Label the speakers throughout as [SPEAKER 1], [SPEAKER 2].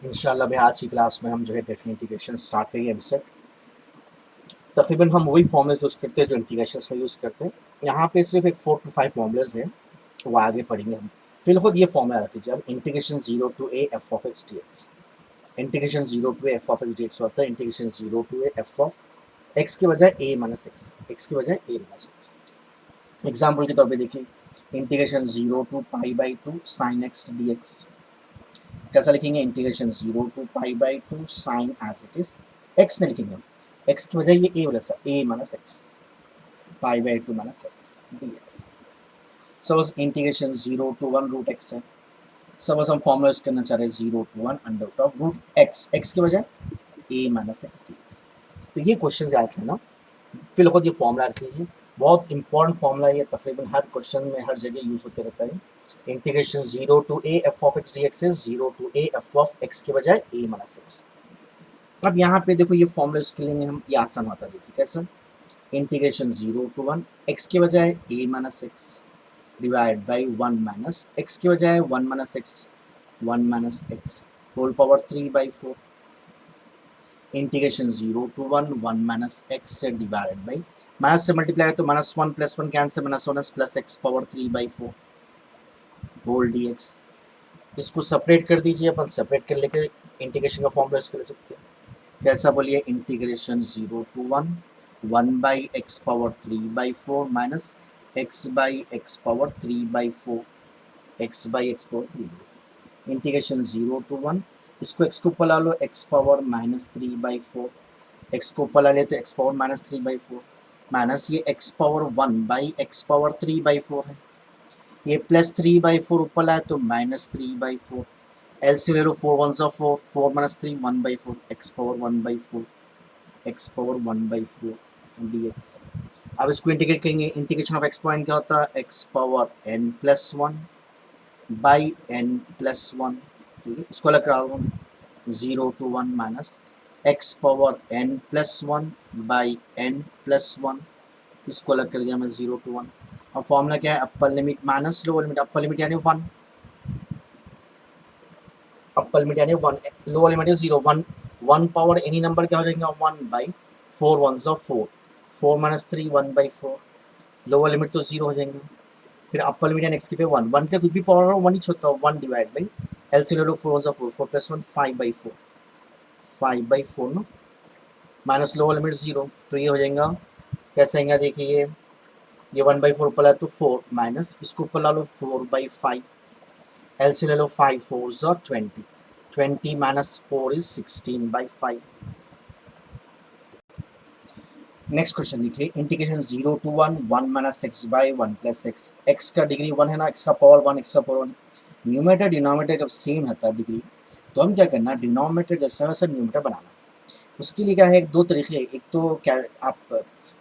[SPEAKER 1] इंशाल्लाह भाई आज की क्लास में हम जो है डेफिनेट इंटीग्रेशन स्टार्ट करेंगे एमसेट। तकरीबन हम वही फॉर्मूले यूज़ करते हैं जो इंटीग्रेशन में यूज़ करते हैं। यहाँ पे सिर्फ एक 4 to 5 फॉर्मूलेज हैं, तो वो आगे पढ़ेंगे हम। फिर खुद ये फॉर्मूला याद कीजिए, अब integration 0 to a f of x dx, integration 0 to a f of x dx होता है integration 0 to a f of x के बजाय a माइनस x के बजाय a माइनस x। एग्जाम्पल के तौर पे देखिए, integration 0 to pi by 2 sine x dx कैसा लिखेंगे, integration 0 to pi by 2 sine as it is x ने लिखेंगे, x की बजाय ये a वाला सा a minus x pi by 2 minus x dx। Suppose integration 0 to 1 root x है। सपोज हम फॉर्मूला यूज करना चाह रहे हैं 0 to 1 under root of root x के बजाय a माइनस x dx। तो ये क्वेश्चन याद रखना, फिर खुद ये फॉर्मूला रख लीजिए, बहुत इंपॉर्टेंट फॉर्मूला है ये, तकरीबन हर क्वेश्चन में हर जगह यूज होते रहता है। Integration 0 to a f of x dx is 0 to a f of x के बजाय a माइनस x। अब यहाँ पे देखो ये फॉर्मूला इसके लिए हम ये आसान होता है, देखिए कैसे, इंटीग्रेशन 0 to 1 x के बजाय a minus x divide by 1 minus x के बजाय 1 minus x whole power 3/4 integration 0 to 1 1 minus x से डिवाइड बाई माइनस से मल्टीप्लाई है तो minus 1 plus 1 cancel, minus 1 plus x power 3/4 whole dx। इसको separate कर दीजिए, अपन सेपरेट कर लेके इंटीग्रेशन का फॉर्मूला इसको ले सकते हैं। कैसा बोलिए, integration 0 to 1 1 by x power 3/4 minus x by x power 3/4 x by x power 3/4 integration 0 to 1, इसको x को ऊपर ला लो x पावर माइनस 3/4, x को ऊपर ला ले तो x पावर माइनस 3/4 माइनस ये x power 1 by x power 3/4 है, ये प्लस 3/4 ऊपर लाए तो माइनस 3/4, एलसीएम ले लो 4 1 सा 4 4 minus 3 1/4 x power 1/4 x power 1/4 dx। अब इसको इंटीग्रेट करेंगे, इंटीग्रेशन ऑफ एक्स पॉइंट क्या होता है, x power n plus 1 by n plus 1, ठीक है। इसको अलग करा दूँ 0 to 1 minus x power n plus 1 by n plus 1, इसको अलग कर दिया मैं 0 to 1। अब फॉर्मूला क्या है, अपर limit minus lower limit, upper limit यानी 1, अपर लिमिट यानी 1, लोअर लिमिट है 0 1 1 पावर एनी नंबर क्या हो जाएगा 1 बाई 4 1 सा 4 4 माइनस 3 1/4, लोअर लिमिट तो 0 हो जाएंगे। फिर अपर लिमिट यानी x की पे 1 1 का कुछ भी पावर हो 1 ही छोटा हो 1 डिवाइड बाई एलसीएम ले लो 4 1 सा 4 4 plus 1 5/4 5/4 no, minus lower limit 0, तो ये हो जाएगा कैसे आएगा, देखिए ये 1/4 ऊपर ला तो 4 माइनस इसको ऊपर ला लो 4/5, एलसीएम ले लो 5 4 ज़ा 20 20 माइनस 4 इज 16/5। नेक्स्ट क्वेश्चन देखिए, integration 0 to 1 1 minus x by 1 plus x, x का डिग्री 1 है ना, x का पावर 1 x का पावर 1, न्यूमरेटर डिनोमिनेटर जब सेम रहता है डिग्री, तो हम क्या करना, डिनोमिनेटर जैसा वैसा न्यूमरेटर बनाना। उसके लिए क्या है, दो तरीके, एक तो क्या आप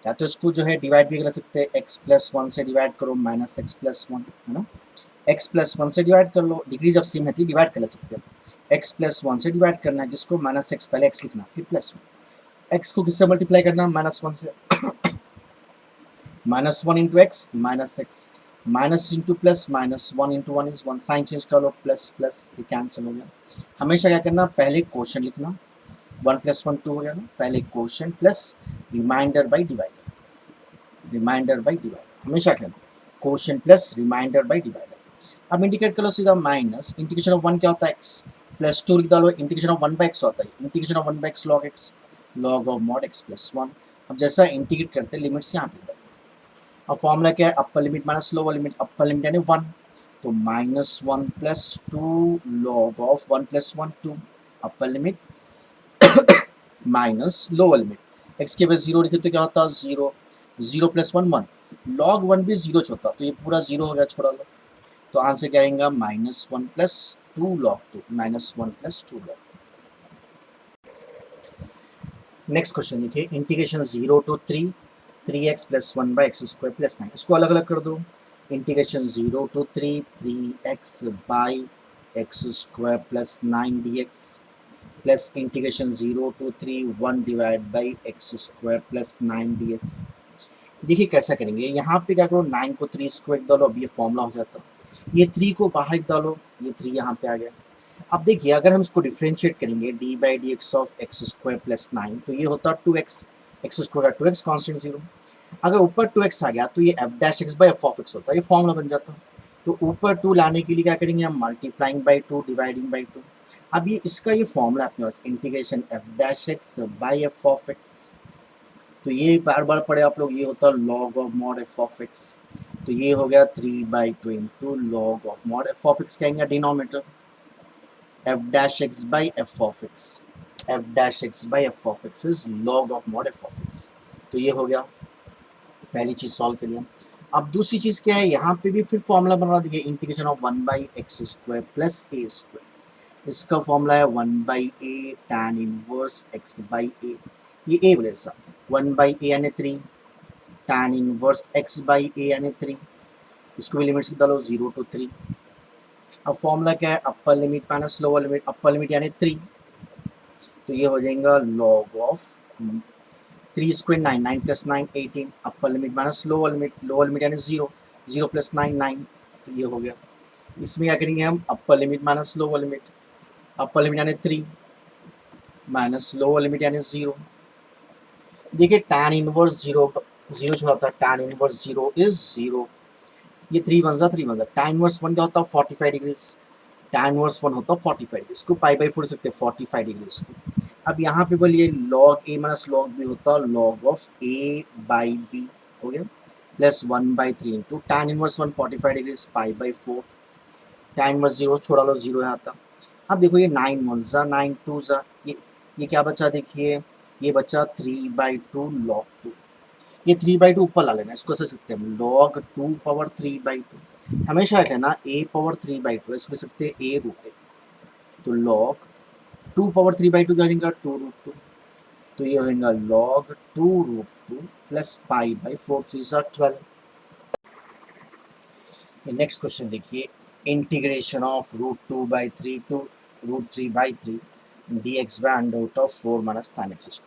[SPEAKER 1] या तो इसको जो है डिवाइड भी कर सकते हैं, x प्लस 1 से डिवाइड करो माइनस x प्लस 1 है ना, x प्लस 1 से डिवाइड कर लो, डिग्री जब सेम रहती है डिवाइड कर ले सकते हैं। x प्लस 1 से डिवाइड करना है जिसको माइनस x, पहले x लिखना फिर प्लस 1, x को किससे मल्टीप्लाई करना, माइनस 1 से minus 1 into x minus x, minus into plus minus 1 into 1 is 1, sign change कर लो प्लस प्लस, ये कैंसिल हो गया। हमेशा क्या करना, पहले क्वोशंट लिखना, 1 प्लस 1 2 हो गया ना, पहले quotient plus remainder by divider, remainder by divider हमेशा करना, quotient plus remainder by divider. अब इंटीग्रेट कर लो सीधा, माइनस इंटीग्रेशन ऑफ 1 क्या होता है x प्लस 2 लिख डालो, इंटीग्रेशन ऑफ 1 बाई x होता है, integration of 1 by x log x log of mod x plus 1। अब जैसा इंटीग्रेट करते हैं लिमिट्स यहाँ पे, अब फॉर्मूला क्या है, अपर limit minus lower limit, upper limit यानी 1 तो minus 1 plus 2 log of 1 plus 1 2, upper limit minus lower limit, x के बस 0 लिखे तो क्या होता है 0 0 प्लस 1 1, लॉग 1 भी 0 छोटा तो ये पूरा 0 हो गया, छोड़ा लो, तो आंसर क्या आएगा minus 1 plus 2 log 2, minus 1 plus 2 log. Next question देखिए, integration 0 to 3 3x plus 1 by x square plus 9, इसको अलग अलग कर दो, integration 0 to 3 3x by x square plus 9 dx plus integration 0 to 3 1 divide by x square plus 9 dx। देखिए कैसा करेंगे, यहाँ पे क्या करो 9 को 3 स्क्वायर डालो, अब ये फॉर्मूला हो जाता, ये 3 को बाहर डालो, ये 3 यहाँ पे आ गया, अब देखिए अगर हम इसको डिफ्रेंशिएट करेंगे D by d x of x square plus 9 तो ये होता 2x, एक्स स्क्वायर का 2x कॉन्स्टेंट 0। अगर ऊपर 2x आ गया तो ये F dash x by f of x होता है, ये फॉर्मूला बन जाता। तो ऊपर 2 लाने के लिए क्या करेंगे हम, मल्टीप्लाइंग बाई 2 डिवाइडिंग बाई 2। अब ये इसका ये फॉर्मूला अपने पास integration f dash x by f of x, तो ये बार बार पढ़े आप लोग, ये होता है log of mod f of x. तो ये हो गया 3/2 into log of mod f of x, कहेंगे denominator f dash x by f of x, f dash x by f of x is log of mod f of x. तो ये हो गया पहली चीज सॉल्व कर लिया। अब दूसरी चीज क्या है, यहाँ पे भी फिर फॉर्मूला बन रहा है, देखिए integration of 1/x² plus a²। इसका फॉर्मूला है 1/a tan inverse x by a, ये a बोले सा 1/a यानी 3 tan inverse x by a यानी 3। इसको भी लिमिट्स डालो 0 to 3। अब फॉर्मूला क्या है, अपर limit minus lower limit, upper limit यानी 3, तो ये हो जाएगा log of 3 square 9, 9 plus 9 18, upper limit minus lower limit यानी 0, 0 प्लस 9 9, तो ये हो गया। इसमें क्या करेंगे हम, अपर limit minus lower limit, upper limit यानी 3 माइनस लोअर लिमिट यानी 0। देखिए tan इनवर्स 0 0 जो होता है tan इनवर्स 0 इज 0, ये 3 बन जाता 3 बन जाता। tan इनवर्स 1 क्या होता है 45 डिग्रीज, tan इनवर्स 1 होता है 45 डिग्री, इसको पाई बाई 4 सकते हैं 45 डिग्री इसको। अब यहाँ पे बोलिए log a minus log b होता है log of a by b, हो गया plus 1/3 into tan inverse 1 45 degree pi by 4, tan inverse 0 छोड़ा लो 0 यहाँ था। अब देखो ये 9 1 जा 9 2 जा, ये क्या बचा, देखिए ये बचा 3/2 log 2, ये 3/2 ऊपर ला लेना, इसको ऐसे सकते हैं log 2 पावर 3/2, हमेशा रख लेना a पावर 3/2, इसको सकते हैं a रूट है, तो log 2 पावर 3/2 क्या हो जाएगा 2 रूट 2, तो ये हो जाएगा log 2 root 2 plus pi by 4 3 12। Next question देखिए, integration of √2/3 to √3/3 dx by under root of 4 minus tan x²।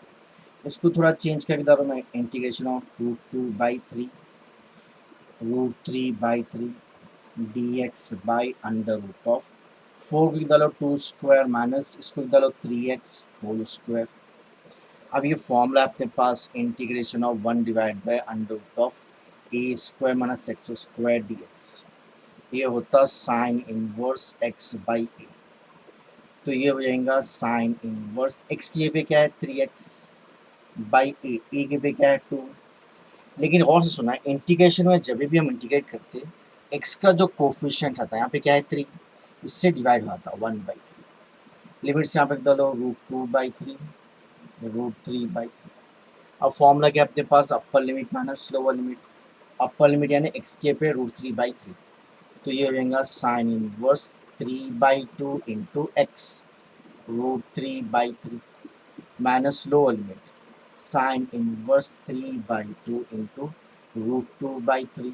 [SPEAKER 1] इसको थोड़ा चेंज करके डालो मैं, integration of √2/3 √3/3 dx by under root of 4 को डालो 2 स्क्वायर माइनस इसको डालो 3x होल स्क्वायर। अब ये फॉर्मूला अपने पास integration of 1 divide by under root of a² minus x² dx, ये होता sine inverse x by a, तो ये हो जाएगा साइन इनवर्स x की जगह पे क्या है 3x बाई ए, ए के पे क्या है 2। लेकिन गौर से सुना, इंटीग्रेशन में जब भी हम इंटीग्रेट करते हैं x का जो कोफिशिएंट आता है यहाँ पे क्या है 3, इससे डिवाइड होता है 1/3, लिमिट्स यहाँ पे डालो √2/3 √3/3। अब फॉर्मूला क्या अपने पास, upper limit minus lower limit, upper limit यानी x के पे √3/3, तो ये हो जाएगा sine inverse 3/2 into x √3/3 minus lower limit sine inverse 3/2 into √2/3,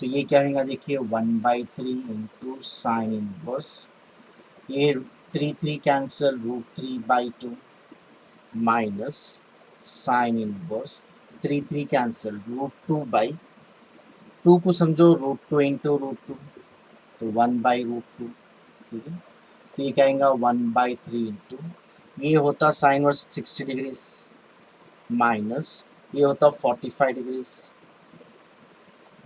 [SPEAKER 1] तो ये क्या होगा देखिए 1/3 इंटू साइन इनवर्स, ये 3 3 cancel √3/2 minus sine inverse 3 3 cancel √2/2 को समझो √2 इंटू √2, तो 1/√2, ठीक है। तो ये क्या आएगा 1/3 इंटू, ये होता साइन वर्स 60 डिग्रीज माइनस ये होता 45 डिग्रीज,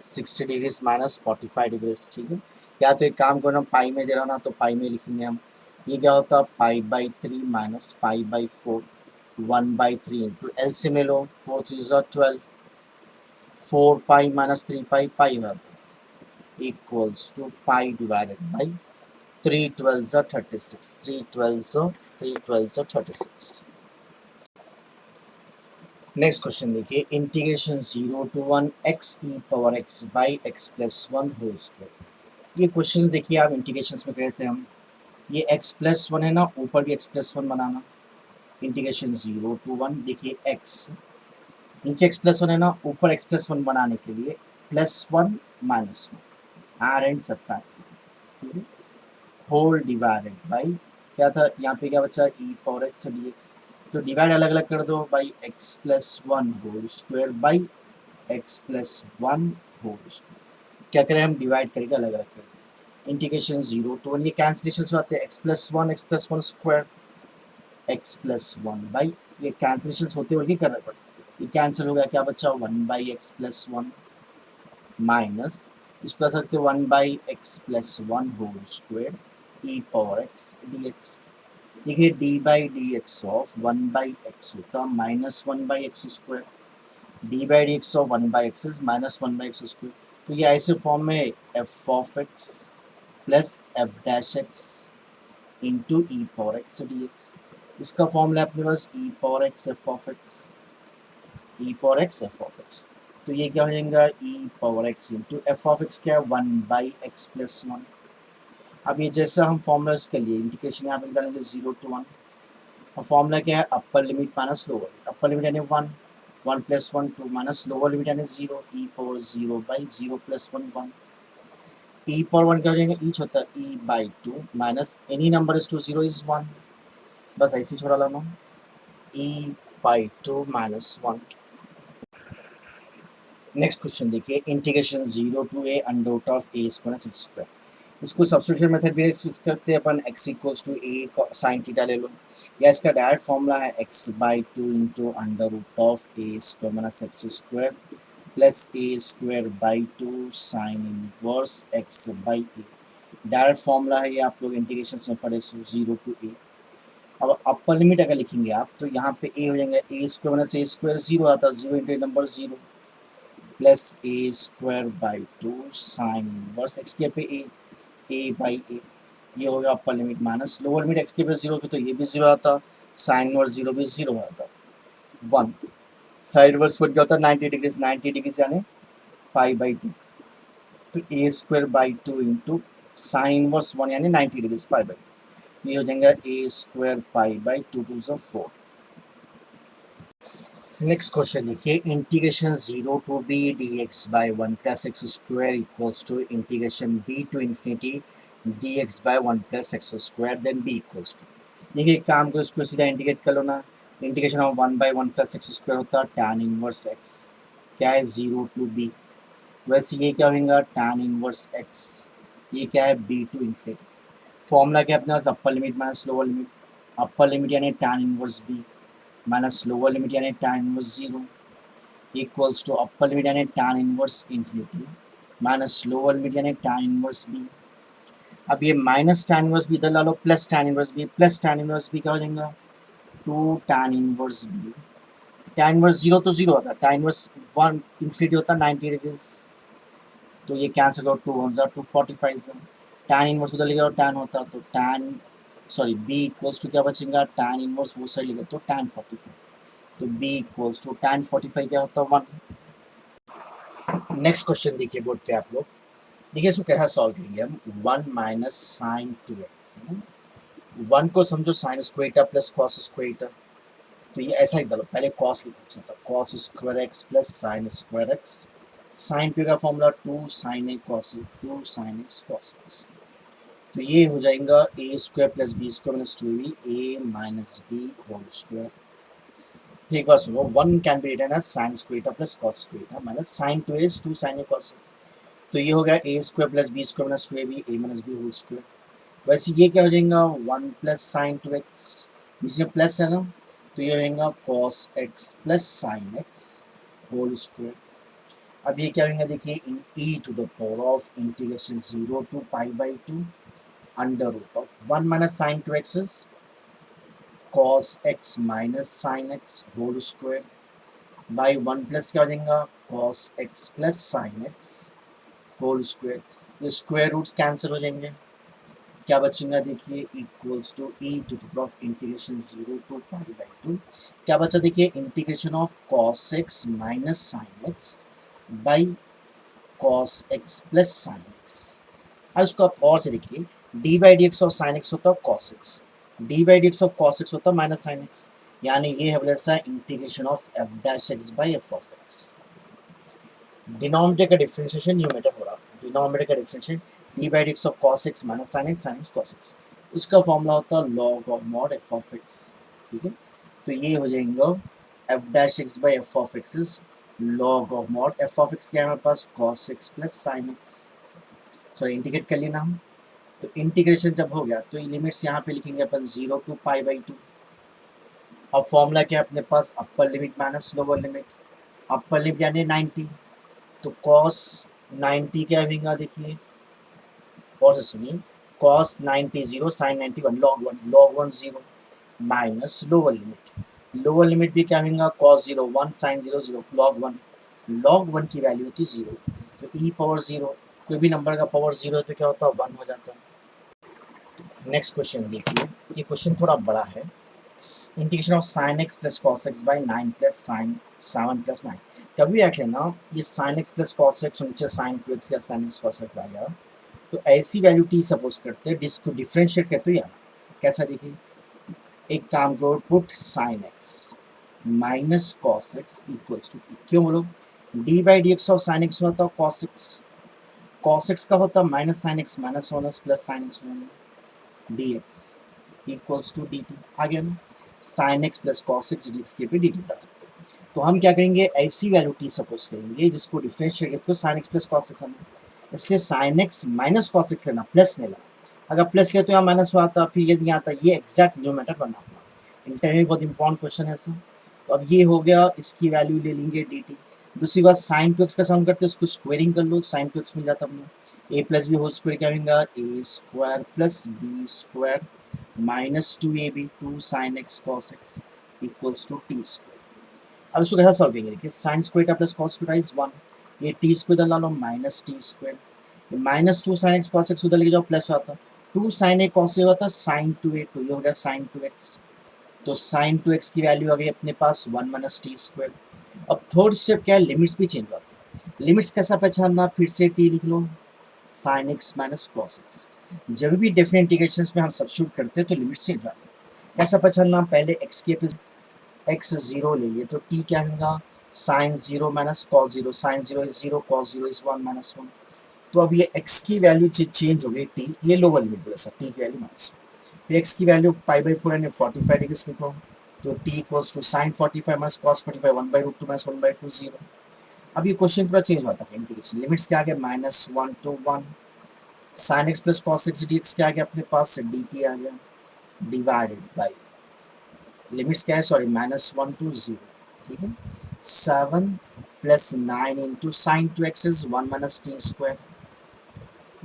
[SPEAKER 1] 60 डिग्रीज माइनस 45 डिग्रीज, ठीक है। या तो एक काम करो, पाई में दे रहा ना तो पाई में लिखेंगे हम, ये क्या होता π/3 माइनस π/4 1/3 इंटू एलसीएम ले लो 4 3 12, 4 pi minus 3 pi pi equals to pi divided by 3 12 36, 3 12 36। Next question देखिए, integration 0 to 1 x e power x by x plus 1 whole square. ये क्वेश्चन देखिए आप इंटीग्रेशन में करते हैं हम, ये x प्लस 1 है ना, ऊपर भी x plus 1 banana, integration 0 to 1, देखिए x नीचे x प्लस 1 है ना, ऊपर x प्लस 1 बनाने के लिए +1 -1 आर एंड सब्ट्रैक्ट, ठीक है, होल डिवाइडेड बाई क्या था यहाँ पे क्या बचा e पावर x dx, तो डिवाइड अलग अलग कर दो by x plus 1 whole square by x plus 1 whole square, क्या करें हम डिवाइड करके अलग अलग कर दें, इंटीग्रेशन 0 to 1, ये कैंसिलेशन आते हैं x plus one square x plus one by, ये कैंसिलेशन होते हुए नहीं करना पड़ता, ये कैंसिल हो गया, क्या बचा 1/x+1 माइनस इसको कर सकते 1/x+1 होल स्क्वायर ई पावर x dx। देखिए d/dx ऑफ 1/x होता -1/x², d/dx of 1/x is -1/x²। तो ये ऐसे फॉर्म में f of x plus f dash x into e power x dx। इसका फॉर्मूला अपने पास e power x f of x, e power x f of x। तो ये क्या हो जाएगा e power x into f of x, क्या है 1/x+1। अब ये जैसा हम फॉर्मूला इसके लिए इंटीग्रेशन यहाँ पे डालेंगे 0 to 1, और फॉर्मूला क्या है अपर लिमिट माइनस लोअर, अपर लिमिट यानी 1, 1 + 1 2 माइनस लोअर लिमिट यानी 0, ई पावर 0/0 + 1 1। ई पावर 1 क्या हो जाएगा, ईच होता है e/2 minus any number is to 0 is 1, बस ऐसे ही छोड़ा लाना e/2 माइनस 1। नेक्स्ट क्वेश्चन देखिए, integration 0 to a under root of a square x square. इसको सब्स्टिट्यूशन मेथड भी यूज करते हैं अपन, x equals to a sin theta ले लो, या इसका डायरेक्ट फॉर्मूला है x/2 into under root of a square minus x square plus a square by 2 sign inverse x by a। Direct formula है ये, आप लोग इंटीग्रेशन में पढ़े, 0 to a। अब अपर लिमिट अगर लिखेंगे आप तो यहाँ पे a हो जाएंगे a square minus a square 0 आता है, 0 into number 0 plus A square by 2 sign inverse x के पे ए बाई ए, ये होगा अपर limit minus lower limit x के पे 0 की, तो ये भी 0 आता, साइन इनवर्स 0 भी 0 आता 1, साइन इनवर्स 1 क्या होता है 90 डिग्री, 90 डिग्री यानी π/2, तो a square by 2 into sine inverse 1 यानी 90 डिग्री π/2, ये हो जाएगा a square π/2 to 4। Next question देखिए, integration 0 to b dx by 1 plus x square equals to integration b to infinity dx by 1 plus x square then b equals to. देखिए एक काम करो, इसको सीधा इंटीग्रेट कर लो ना, integration of 1/1 plus x square होता है tan इनवर्स x, क्या है 0 to b, वैसे ये क्या होगा tan इनवर्स x, ये क्या है b to इंफिनिटी। फॉर्मूला क्या अपने पास upper limit minus lower limit, upper limit यानी tan inverse b minus lower limit यानी tan inverse 0 equals to upper limit यानी tan inverse infinity minus lower limit यानी tan इनवर्स b। अब ये minus tan inverse b इधर ला लो, plus tan inverse b, plus tan inverse b क्या हो जाएगा 2 tan inverse b। tan inverse 0 तो 0 आता है, tan इनवर्स 1 इंफिनिटी होता है 90 डिग्रीज, तो ये कैंसिल आउट, 2 1 245 से tan इनवर्स उधर लेगा और tan होता है, तो tan sorry b equals to क्या बचेगा tan इनवर्स वो साइड लेगा तो tan 45, तो b इक्वल्स टू tan 45 क्या होता है 1। नेक्स्ट क्वेश्चन देखिए बोर्ड पे आप लोग, देखिए इसको कैसा सॉल्व करेंगे हम, 1 माइनस साइन 2x, 1 को समझो sign square plus cos square, तो ये ऐसा ही डालो, पहले कॉस लिखो, अच्छा था cos square x plus sine square x, sine पे का फॉर्मूला 2 साइन ए cos, 2 sine x cos x, तो ये हो जाएगा a square plus b square minus 2ab a minus b whole square. एक बार सुनो, 1 can be written as sine square plus cos square minus sine 2 is 2 sine A cos, तो ये हो गया a square plus b square minus 2ab a minus b whole square. वैसे ये क्या हो जाएगा 1 प्लस साइन 2x, बीच में प्लस है ना, तो ये हो जाएगा cos x plus sine x whole square. अब ये क्या होगा देखिए, in e to the power of integration 0 to π/2 under root of 1 minus sine 2x is cos x minus sine x whole square by 1 plus क्या हो जाएगा cos x plus sine x whole square. ये square roots cancel हो जाएंगे, क्या बचेगा देखिए equals to e to the power of integration 0 to π/2, क्या बचा देखिए integration of cos x minus sine x by cos x plus sine x। अब इसको आप और से देखिए, d/dx ऑफ साइन x होता है cos x, d/dx of cos x होता है माइनस साइन x, यानी ये है जैसा integration of f dash x by f of x। Denominator का डिफरेंशिएशन न्यूमरेटर हो रहा, डिनोमिनेटर का differentiation d/dx of cos x minus sin x cos x, उसका फॉर्मूला होता है log of mod f of x, ठीक है, तो ये हो जाएगा f dash x by f of x is log of mod f of x, क्या है हमारे पास cos x plus sin x, sorry integrate कर लेना हम, तो इंटीग्रेशन जब हो गया तो लिमिट्स यहाँ पे लिखेंगे अपन 0 to π/2। अब फॉर्मूला क्या है अपने पास, upper limit minus lower limit. Upper limit यानी 90, तो कॉस 90 क्या होगा, देखिए और से सुनिए, cos 90 0, sine 91 log 1 0 minus lower limit भी क्या होगा, कॉस 0 1, साइन 0 0, log 1 की वैल्यू होती 0, तो e पावर 0, कोई भी नंबर का पावर 0 है तो क्या होता है 1 हो जाता है। नेक्स्ट क्वेश्चन देखिए, ये क्वेश्चन थोड़ा बड़ा है। Integration of sine x plus cos x by 9 plus sign 7 plus 9। कभी देख लेना ये sign x plus cos x नीचे साइन 2x या साइन एक्स कॉस एक्स आ गया, तो ऐसी वैल्यू टी सपोज करते हैं जिसको डिफरेंशिएट करते हो, कैसा देखिए, एक काम करो, put sine x minus cos x equals to t. क्यों बोलो, d by d x of sine x होता है कॉस एक्स का होता है minus sine x minus one plus sine x d x equals to d t. आगे हम sine x plus cos x d x के पे डी टी बता सकते हैं। तो हम क्या करेंगे, ऐसी वैल्यू टी सपोज करेंगे जिसको डिफरेंशिएट करके sign x plus cos x हमें, इसलिए sign x minus cos x लेना, प्लस नहीं लेना। अगर प्लस ले तो यहाँ माइनस हुआ आता, फिर यदि आता ये एग्जैक्ट न्यूमेटर बना था। इंटरव्यू में बहुत इंपॉर्टेंट क्वेश्चन है सर। तो अब ये हो गया, इसकी वैल्यू ले लेंगे डी टी। दूसरी बात साइन टू एक्स का सम करते हैं, उसको स्क्वेयरिंग कर लो, साइन टू एक्स मिल जाता अपने। A plus b whole square क्या होगा, a square plus b square minus 2ab 2 sine x cos x equals to t square. अब इसको कैसा सॉल्व करेंगे, देखिए sine square plus cos square is 1, ये टी स्क्वायर डाल लो minus t square, minus 2 sine x cos x उधर लेके जाओ प्लस आता, 2 साइन ए कॉस ए होता साइन 2a, तो ये हो गया साइन 2x। तो साइन 2x की वैल्यू आ गई अपने पास 1 माइनस टी स्क्वायर। अब थर्ड स्टेप क्या है, लिमिट्स भी चेंज होती है। लिमिट्स कैसा पहचानना, फिर से टी लिख लो, sine x minus cos x. जब भी डिफरेंट इंटीग्रेशंस में हम सब्स्टिट्यूट करते हैं तो लिमिट्स चेंज होती है। कैसा पहचानना, पहले x के एक्स 0 ले लिए तो t क्या होगा, sine 0 minus cos 0, sine 0 is 0, cos 0 is 1 minus 1। तो अब ये x की वैल्यू चेंज हो गई t, ये लोअर लिमिट बोला सर, t की वैल्यू माइनस, फिर x की वैल्यू π/4 यानी 45 डिग्री लिखो, तो t equals to sine 45 minus cos 45 1/√2 minus 1/2 0। अब ये क्वेश्चन पूरा चेंज होता है, इंटीग्रेशन लिमिट्स क्या आ गया minus 1 to 1, sign x plus cos x d x क्या आ गया अपने पास, डी टी आ गया, डिवाइडेड बाई लिमिट्स क्या है, सॉरी माइनस 1 to 0, ठीक है। 7 plus 9 into sine 2x is 1 minus t square,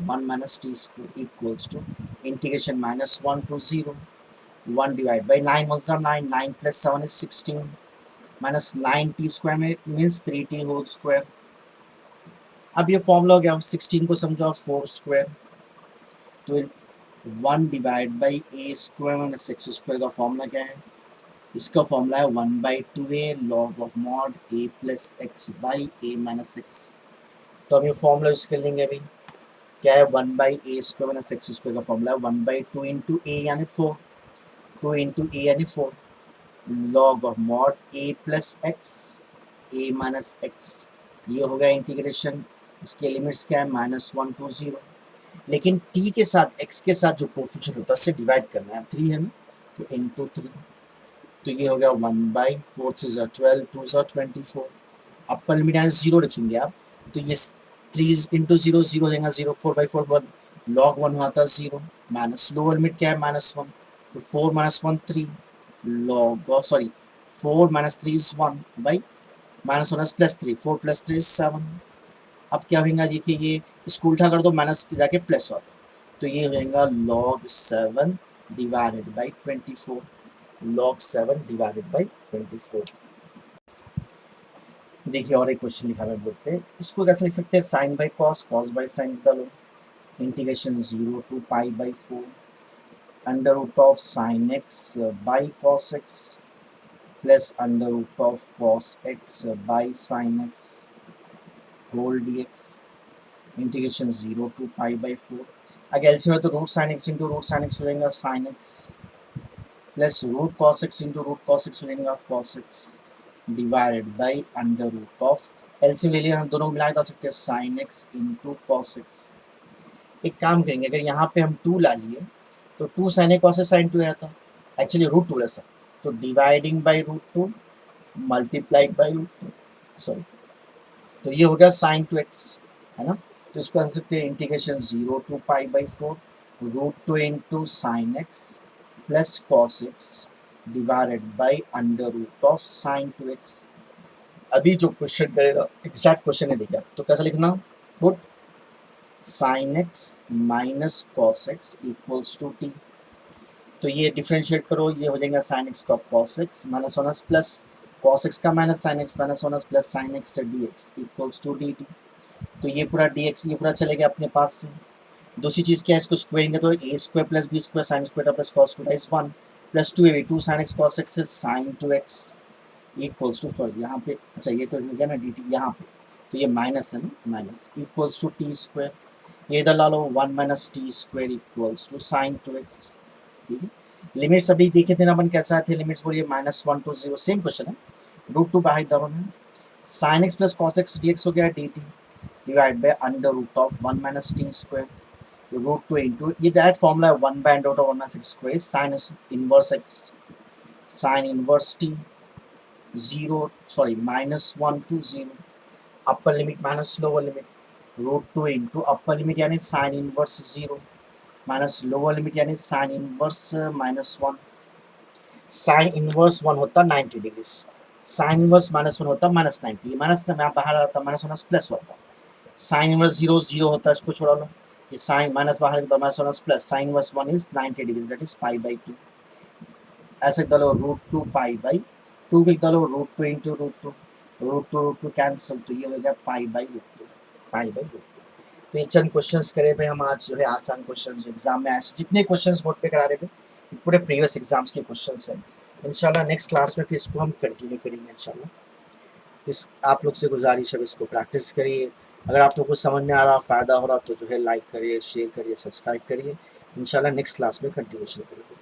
[SPEAKER 1] 1 minus t square equals to integration minus 1 to 0, 1 divide by 9 1 जा 9, 9 plus 7 is 16 minus 9 t square में means 3t whole square. अब ये formula हो गया, 16 को समझो 4 स्क्वायर, तो 1 divide by A square minus x square का फॉर्मूला क्या है, इसका फॉर्मूला है 1/2a log of mod a plus x by A minus x. तो हम ये फॉर्मूला यूज कर लेंगे अभी, क्या है 1/a square minus x square का फॉर्मूला है 1/2 इंटू ए यानी 4, 2 इंटू ए यानी 4, log of mod a plus x A minus x. ये हो गया इंटीग्रेशन, इसके लिमिट्स क्या है माइनस 1 to 0, लेकिन t के साथ x के साथ जो कोफिशिएंट होता है उससे डिवाइड करना है, 3 है ना, तो इंटू 3, तो ये हो गया 1/4 3 12 2 24। अपर लिमिट यानी 0 रखेंगे आप, तो ये 3 इंटू 0 0 देगा 0, 4/4 1, लॉग 1 हुआ था 0, माइनस लोअर लिमिट क्या है माइनस 1, तो 4 minus 1 3, log sorry 4 minus 3 is 1 by minus 1 plus 3, 4 plus 3 is 7। अब क्या होगा, देखिए ये इसको उल्टा कर दो माइनस जाके प्लस होता, तो ये हो जाएगा log 7 divided by 24, log 7 divided by 24। देखिए और एक क्वेश्चन लिखा है बोर्ड पे, इसको कैसे लिख सकते हैं, sine by cos, cos by sine डालो, integration 0 to π/4 under root of sine x by cos x plus under root of cos x by sine x whole dx, integration 0 to π/4। अगर एलसीएम है तो root sine x into root sine x हो जाएगा sine x, plus root cos x into root cos x हो जाएगा cos x, divided by under root of LCM ले लिया, हम दोनों मिला डाल सकते हैं sign x into cos x. एक काम करेंगे, अगर यहाँ पे हम 2 ला लिए तो 2 sine A cos A sine 2 आता, एक्चुअली रूट 2 है सर, तो dividing by root 2 multiplied by root 2, sorry, तो ये हो गया साइन 2x, है ना। तो इसको कर सकते हैं integration 0 to π/4 √2 into sine x plus cos x divided by under root of sine 2x। अभी जो क्वेश्चन करेगा एग्जैक्ट क्वेश्चन है, देखिए तो कैसा लिखना, put sine x minus cos x equals to t. तो ये डिफरेंशिएट करो, ये हो जाएगा साइन एक्स का cos x minus one x plus cos x का minus one x plus sine x d x equals to d t. तो ये पूरा डी एक्स ये पूरा चलेगा अपने पास से। दूसरी चीज़ क्या है, इसको स्क्वेयरिंग तो a square plus b square sine square plus cos square is 1 plus 2ab 2 sine x cos x sine 2x equals to, sorry यहाँ पे अच्छा ये तो हो गया ना डी टी यहाँ पे, तो ये माइनस है ना, minus equals to t square, ये इधर ला लो 1 minus t square equals to sine 2x। ठीक है, लिमिट्स अभी देखे थे ना अपन कैसा थे लिमिट्स, बोलिए -1 to 0, सेम क्वेश्चन है, √2 बाहर दोनों में, sine x plus cos x d x हो गया d t divide by under root of 1 minus t square, √2 into ये डायरेक्ट फॉर्मूला है 1 by under root of 1 minus x square sine inverse x sine inverse t 0 sorry -1 to 0, upper limit minus lower limit √2 into upper limit यानी sine inverse 0 minus lower limit यानी sine inverse -1। Sign inverse 1 होता 90 degree, sign inverse -1 होता -90, ये minus में बाहर आता -1 plus होता, sine inverse 0 0 होता है, इसको छोड़ा लो, ये साइन माइनस बाहर -1 plus sine inverse 1 is 90 degree that is π/2, ऐसे डालो √2 π/2 भी डालो √2 इंटू √2 कैंसिल, तो ये हो गया π/2। तो ये चंद क्वेश्चंस करे पे हम आज जो है आसान क्वेश्चंस एग्जाम में ऐसे जितने क्वेश्चंस बोर्ड पे करा रहे थे पूरे प्रीवियस एग्जाम्स के क्वेश्चंस हैं। इंशाल्लाह नेक्स्ट क्लास में फिर इसको हम कंटिन्यू करेंगे इंशाल्लाह। इस आप लोग से गुजारिश है इसको प्रैक्टिस करिए, अगर आप लोग को समझ में आ रहा फ़ायदा हो रहा तो जो है लाइक करिए शेयर करिए सब्सक्राइब करिए। इंशाल्लाह नेक्स्ट क्लास में कंटिन्यूशन करेंगे।